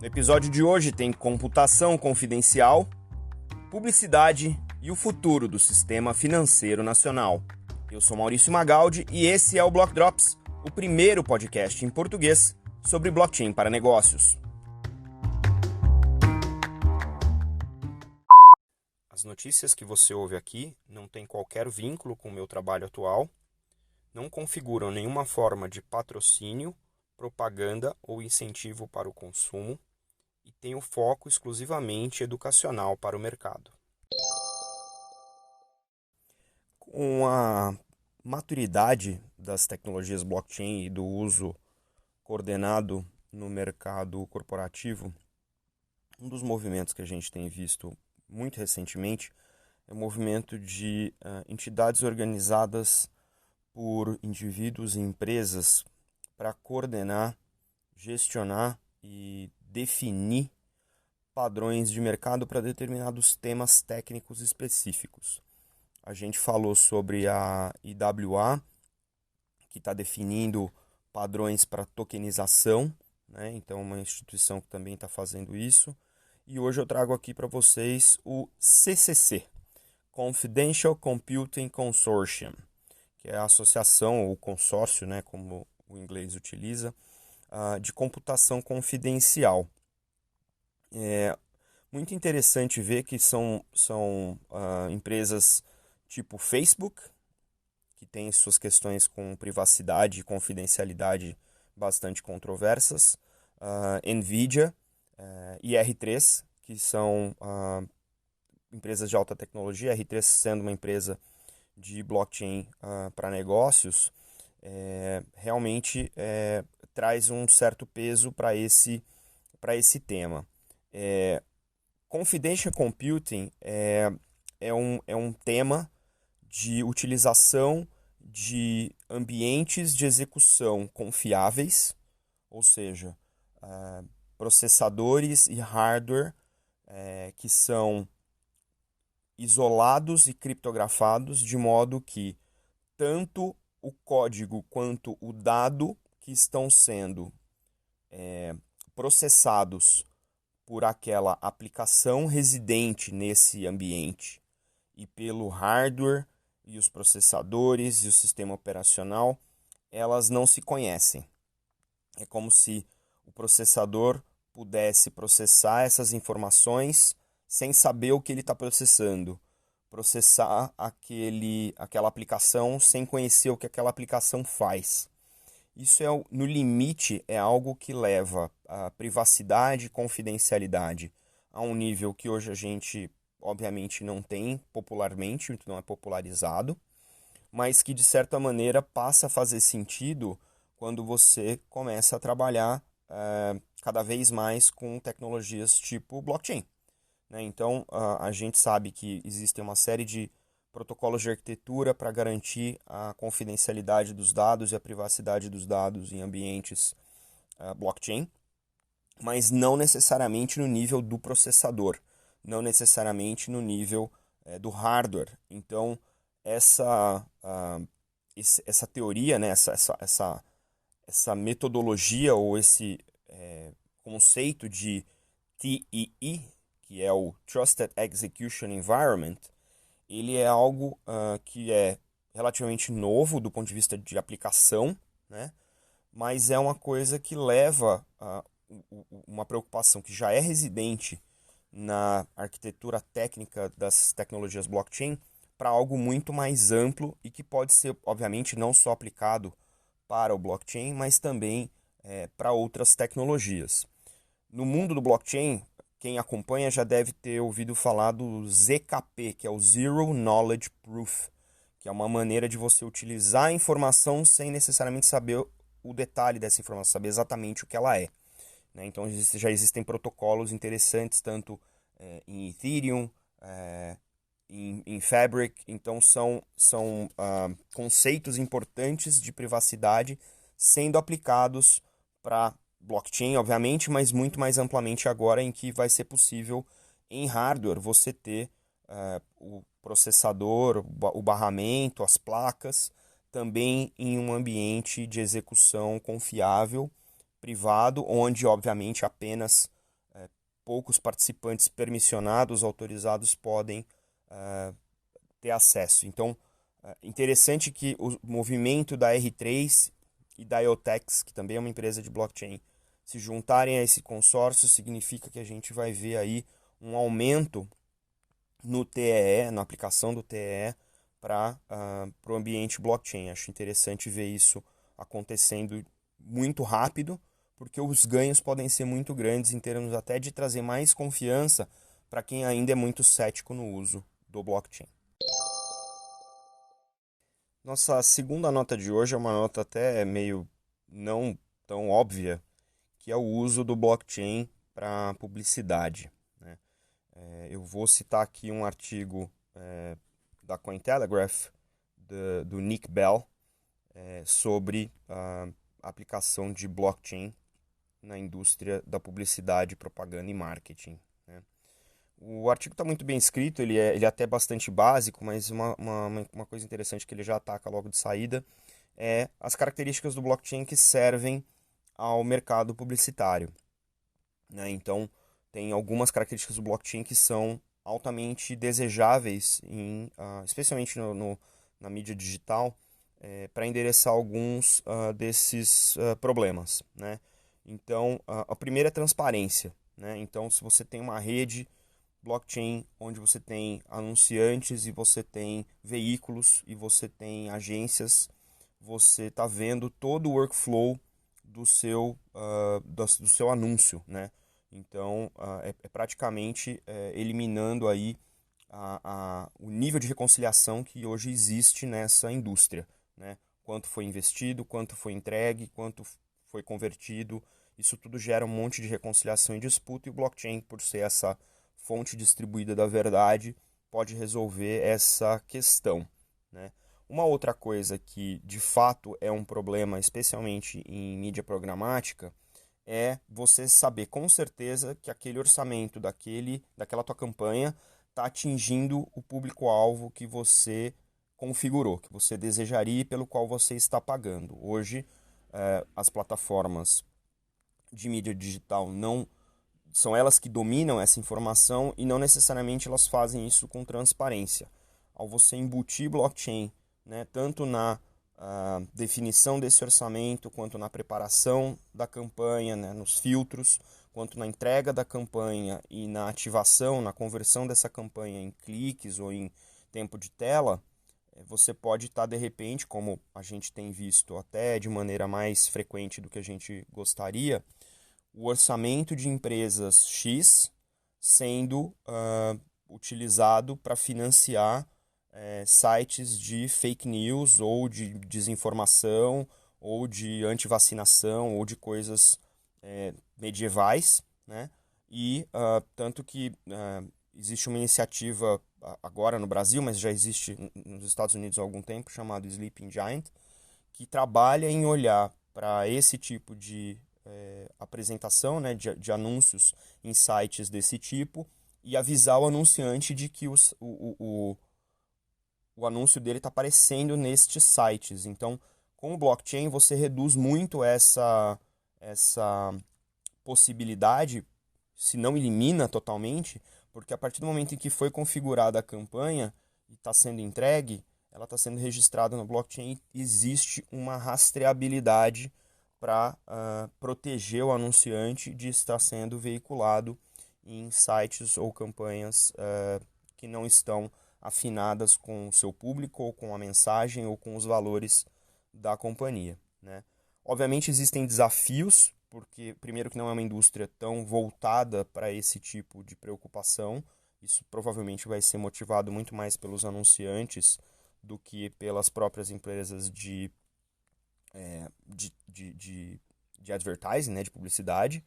No episódio de hoje tem computação confidencial, publicidade e o futuro do sistema financeiro nacional. Eu sou Maurício Magaldi e esse é o Block Drops, o primeiro podcast em português sobre blockchain para negócios. As notícias que você ouve aqui não têm qualquer vínculo com o meu trabalho atual, não configuram nenhuma forma de patrocínio, propaganda ou incentivo para o consumo e têm o foco exclusivamente educacional para o mercado. Com a maturidade das tecnologias blockchain e do uso coordenado no mercado corporativo, um dos movimentos que a gente tem visto muito recentemente é o movimento de entidades organizadas por indivíduos e empresas para coordenar, gestionar e definir padrões de mercado para determinados temas técnicos específicos. A gente falou sobre a IWA, que está definindo padrões para tokenização, né? Então uma instituição que também está fazendo isso. E hoje eu trago aqui para vocês o CCC, Confidential Computing Consortium, que é a associação ou consórcio, né, como o inglês utiliza, de computação confidencial. É muito interessante ver que são empresas tipo Facebook, que tem suas questões com privacidade e confidencialidade bastante controversas, NVIDIA e R3, que são empresas de alta tecnologia, R3 sendo uma empresa de blockchain para negócios, realmente traz um certo peso para esse tema. Confidential Computing é um tema de utilização de ambientes de execução confiáveis, ou seja, processadores e hardware que são isolados e criptografados de modo que tanto o código quanto o dado que estão sendo processados por aquela aplicação residente nesse ambiente e pelo hardware e os processadores e o sistema operacional, elas não se conhecem. É como se o processador pudesse processar essas informações sem saber o que ele está processando. Processar aquela aplicação sem conhecer o que aquela aplicação faz. Isso, no limite, é algo que leva a privacidade e confidencialidade a um nível que hoje a gente, obviamente, não tem popularmente, não é popularizado, mas que, de certa maneira, passa a fazer sentido quando você começa a trabalhar cada vez mais com tecnologias tipo blockchain. Então, a gente sabe que existem uma série de protocolos de arquitetura para garantir a confidencialidade dos dados e a privacidade dos dados em ambientes blockchain, mas não necessariamente no nível do processador, não necessariamente no nível do hardware. Então, essa teoria, né, essa metodologia ou esse conceito de TEE, que é o Trusted Execution Environment, ele é algo que é relativamente novo do ponto de vista de aplicação, né? Mas é uma coisa que leva uma preocupação que já é residente na arquitetura técnica das tecnologias blockchain para algo muito mais amplo e que pode ser, obviamente, não só aplicado para o blockchain, mas também para outras tecnologias. No mundo do blockchain, quem acompanha já deve ter ouvido falar do ZKP, que é o Zero Knowledge Proof, que é uma maneira de você utilizar a informação sem necessariamente saber o detalhe dessa informação, saber exatamente o que ela é. Então já existem protocolos interessantes, tanto em Ethereum, em Fabric, então são conceitos importantes de privacidade sendo aplicados para blockchain, obviamente, mas muito mais amplamente agora em que vai ser possível em hardware você ter o processador, o barramento, as placas, também em um ambiente de execução confiável, privado, onde obviamente apenas poucos participantes permissionados, autorizados, podem ter acesso. Então, interessante que o movimento da R3 e da IoTeX, que também é uma empresa de blockchain, se juntarem a esse consórcio, significa que a gente vai ver aí um aumento no TEE, na aplicação do TEE para o ambiente blockchain. Acho interessante ver isso acontecendo muito rápido, porque os ganhos podem ser muito grandes em termos até de trazer mais confiança para quem ainda é muito cético no uso do blockchain. Nossa segunda nota de hoje é uma nota até meio não tão óbvia, que é o uso do blockchain para publicidade, né? Eu vou citar aqui um artigo da Cointelegraph, do Nick Bell, sobre a aplicação de blockchain na indústria da publicidade, propaganda e marketing, né? O artigo está muito bem escrito, ele é até bastante básico, mas uma coisa interessante que ele já ataca logo de saída é as características do blockchain que servem ao mercado publicitário, né? Então, tem algumas características do blockchain que são altamente desejáveis, especialmente na mídia digital, para endereçar alguns desses problemas, né? Então, a primeira é transparência, né? Então, se você tem uma rede blockchain onde você tem anunciantes e você tem veículos e você tem agências, você está vendo todo o workflow do seu anúncio, né? Então, é praticamente eliminando aí o nível de reconciliação que hoje existe nessa indústria, né? Quanto foi investido, quanto foi entregue, quanto foi convertido, isso tudo gera um monte de reconciliação e disputa, e o blockchain, por ser essa fonte distribuída da verdade, pode resolver essa questão, né? Uma outra coisa que de fato é um problema, especialmente em mídia programática, é você saber com certeza que aquele orçamento daquela tua campanha está atingindo o público-alvo que você configurou, que você desejaria e pelo qual você está pagando. Hoje, as plataformas de mídia digital não são elas que dominam essa informação e não necessariamente elas fazem isso com transparência. Ao você embutir blockchain, né, tanto na definição desse orçamento, quanto na preparação da campanha, né, nos filtros, quanto na entrega da campanha e na ativação, na conversão dessa campanha em cliques ou em tempo de tela, você pode estar de repente, como a gente tem visto até de maneira mais frequente do que a gente gostaria, o orçamento de empresas X sendo utilizado para financiar sites de fake news ou de desinformação ou de antivacinação ou de coisas medievais, né? E tanto que existe uma iniciativa agora no Brasil, mas já existe nos Estados Unidos há algum tempo, chamado Sleeping Giant, que trabalha em olhar para esse tipo de apresentação, né, de anúncios em sites desse tipo e avisar o anunciante de que o anúncio dele está aparecendo nestes sites. Então, com o blockchain, você reduz muito essa possibilidade, se não elimina totalmente, porque a partir do momento em que foi configurada a campanha e está sendo entregue, ela está sendo registrada no blockchain e existe uma rastreabilidade para proteger o anunciante de estar sendo veiculado em sites ou campanhas que não estão afinadas com o seu público, ou com a mensagem, ou com os valores da companhia, né? Obviamente existem desafios, porque primeiro que não é uma indústria tão voltada para esse tipo de preocupação, isso provavelmente vai ser motivado muito mais pelos anunciantes do que pelas próprias empresas de advertising, né, de publicidade,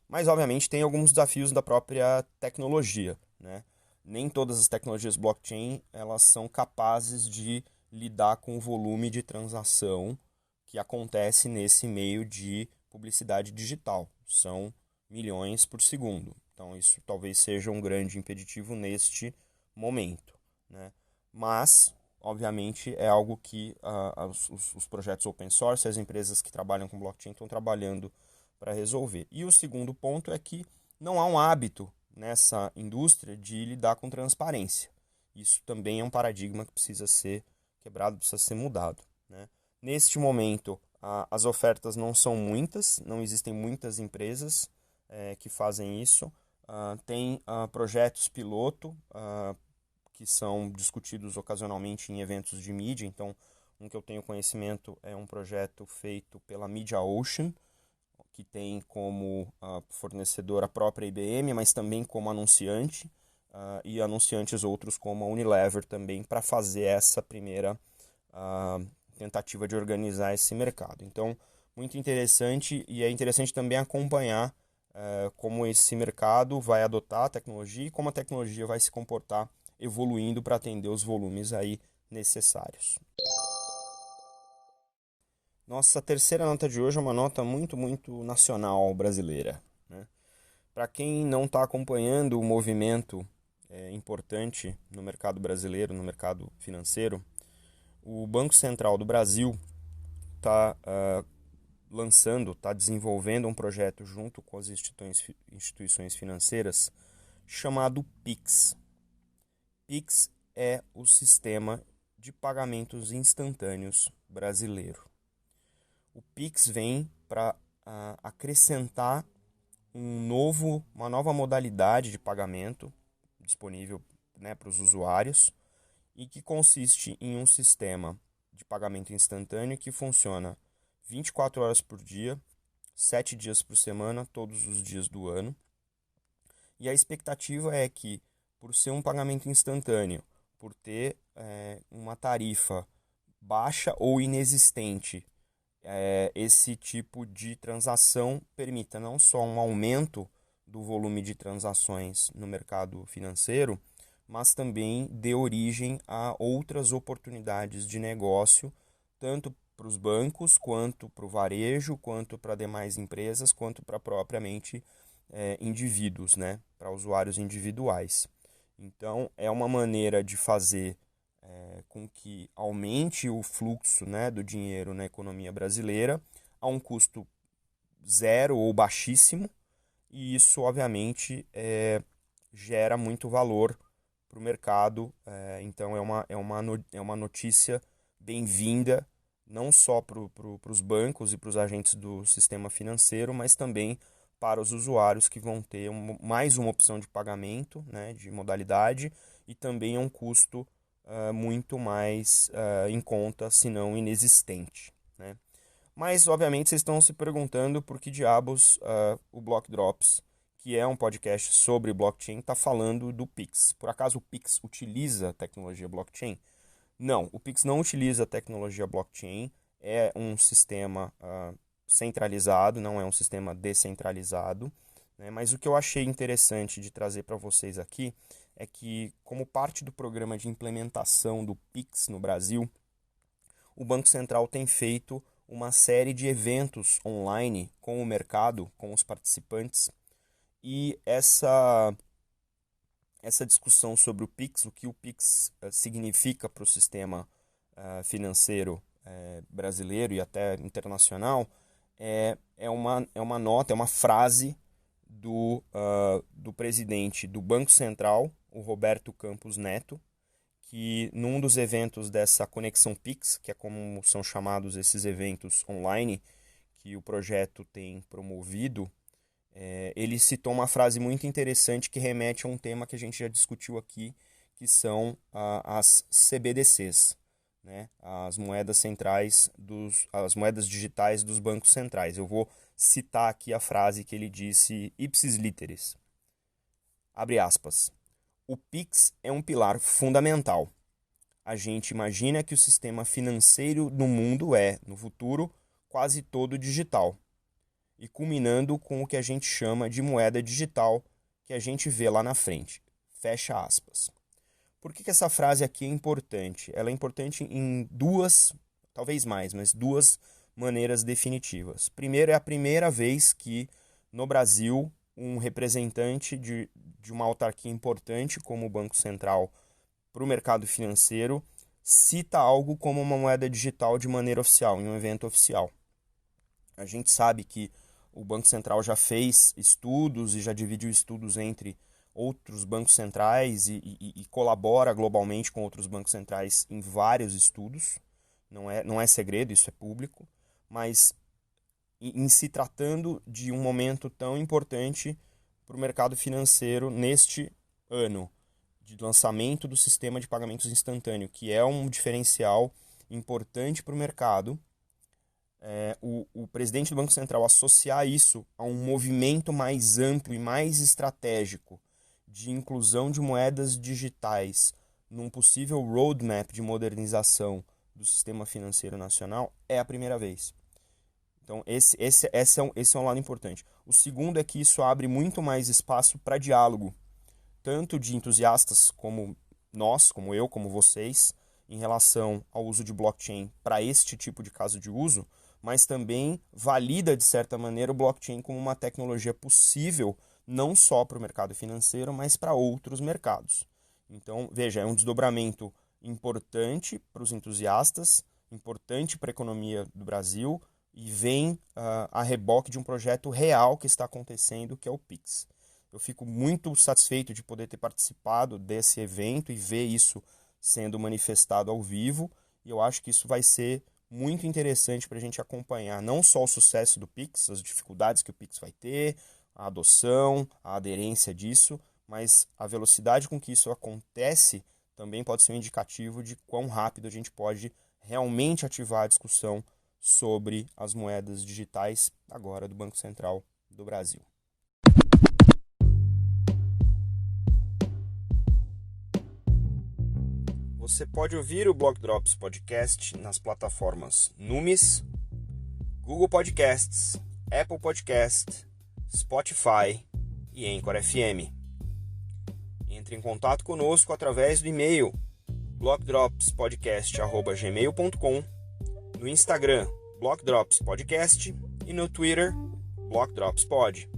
mas obviamente tem alguns desafios da própria tecnologia, né? Nem todas as tecnologias blockchain elas são capazes de lidar com o volume de transação que acontece nesse meio de publicidade digital. São milhões por segundo. Então isso talvez seja um grande impeditivo neste momento, né? Mas obviamente é algo que os projetos open source, as empresas que trabalham com blockchain estão trabalhando para resolver. E o segundo ponto é que não há um hábito nessa indústria de lidar com transparência. Isso também é um paradigma que precisa ser quebrado, precisa ser mudado, né? Neste momento, as ofertas não são muitas, não existem muitas empresas que fazem isso. Tem projetos piloto que são discutidos ocasionalmente em eventos de mídia. Então, um que eu tenho conhecimento é um projeto feito pela MediaOcean, que tem como fornecedor a própria IBM, mas também como anunciante, e anunciantes outros como a Unilever também, para fazer essa primeira tentativa de organizar esse mercado. Então, muito interessante, e é interessante também acompanhar como esse mercado vai adotar a tecnologia e como a tecnologia vai se comportar evoluindo para atender os volumes aí necessários. Nossa terceira nota de hoje é uma nota muito nacional brasileira, né? Para quem não está acompanhando o movimento importante no mercado brasileiro, no mercado financeiro, o Banco Central do Brasil está está desenvolvendo um projeto junto com as instituições financeiras chamado PIX. PIX é o sistema de pagamentos instantâneos brasileiro. O PIX vem para acrescentar uma nova modalidade de pagamento disponível, né, para os usuários, e que consiste em um sistema de pagamento instantâneo que funciona 24 horas por dia, 7 dias por semana, todos os dias do ano. E a expectativa é que, por ser um pagamento instantâneo, por ter uma tarifa baixa ou inexistente, esse tipo de transação permita não só um aumento do volume de transações no mercado financeiro, mas também dê origem a outras oportunidades de negócio, tanto para os bancos, quanto para o varejo, quanto para demais empresas, quanto para propriamente indivíduos, né? Para usuários individuais. Então, é uma maneira de fazer com que aumente o fluxo, né, do dinheiro na economia brasileira a um custo zero ou baixíssimo, e isso, obviamente, gera muito valor para o mercado. Então, é uma notícia bem-vinda, não só para os bancos e para os agentes do sistema financeiro, mas também para os usuários que vão ter mais uma opção de pagamento, né, de modalidade, e também um custo muito mais em conta, se não inexistente, né? Mas, obviamente, vocês estão se perguntando por que diabos o Block Drops, que é um podcast sobre blockchain, está falando do Pix. Por acaso o Pix utiliza a tecnologia blockchain? Não, o Pix não utiliza a tecnologia blockchain, é um sistema centralizado, não é um sistema descentralizado, né? Mas o que eu achei interessante de trazer para vocês aqui é que, como parte do programa de implementação do Pix no Brasil, o Banco Central tem feito uma série de eventos online com o mercado, com os participantes, e essa discussão sobre o Pix, o que o Pix significa para o sistema financeiro brasileiro e até internacional, é uma nota, é uma frase do presidente do Banco Central, o Roberto Campos Neto, que num dos eventos dessa Conexão Pix, que é como são chamados esses eventos online que o projeto tem promovido, ele citou uma frase muito interessante que remete a um tema que a gente já discutiu aqui, que são as CBDCs, né? As moedas centrais, as moedas digitais dos bancos centrais. Eu vou citar aqui a frase que ele disse, ipsis literis, abre aspas: o Pix é um pilar fundamental. A gente imagina que o sistema financeiro no mundo no futuro, quase todo digital, e culminando com o que a gente chama de moeda digital, que a gente vê lá na frente. Fecha aspas. Por que essa frase aqui é importante? Ela é importante em duas, talvez mais, mas duas maneiras definitivas. Primeiro, é a primeira vez que no Brasil um representante de uma autarquia importante como o Banco Central para o mercado financeiro cita algo como uma moeda digital de maneira oficial, em um evento oficial. A gente sabe que O Banco Central já fez estudos e já dividiu estudos entre outros bancos centrais e colabora globalmente com outros bancos centrais em vários estudos. Não é segredo, isso é público, mas em se tratando de um momento tão importante para o mercado financeiro neste ano de lançamento do sistema de pagamentos instantâneo, que é um diferencial importante para o mercado, o presidente do Banco Central associar isso a um movimento mais amplo e mais estratégico de inclusão de moedas digitais num possível roadmap de modernização do sistema financeiro nacional é a primeira vez. Então, esse é um lado importante. O segundo é que isso abre muito mais espaço para diálogo, tanto de entusiastas como nós, como eu, como vocês, em relação ao uso de blockchain para este tipo de caso de uso, mas também valida, de certa maneira, o blockchain como uma tecnologia possível não só para o mercado financeiro, mas para outros mercados. Então, veja, é um desdobramento importante para os entusiastas, importante para a economia do Brasil e vem a reboque de um projeto real que está acontecendo, que é o Pix. Eu fico muito satisfeito de poder ter participado desse evento e ver isso sendo manifestado ao vivo, e eu acho que isso vai ser muito interessante para a gente acompanhar não só o sucesso do Pix, as dificuldades que o Pix vai ter, a adoção, a aderência disso, mas a velocidade com que isso acontece também pode ser um indicativo de quão rápido a gente pode realmente ativar a discussão sobre as moedas digitais agora do Banco Central do Brasil. Você pode ouvir o Block Drops Podcast nas plataformas Numis, Google Podcasts, Apple Podcast, Spotify e Anchor FM. Entre em contato conosco através do e-mail blockdropspodcast@gmail.com, no Instagram Block Drops Podcast e no Twitter Block Drops Pod.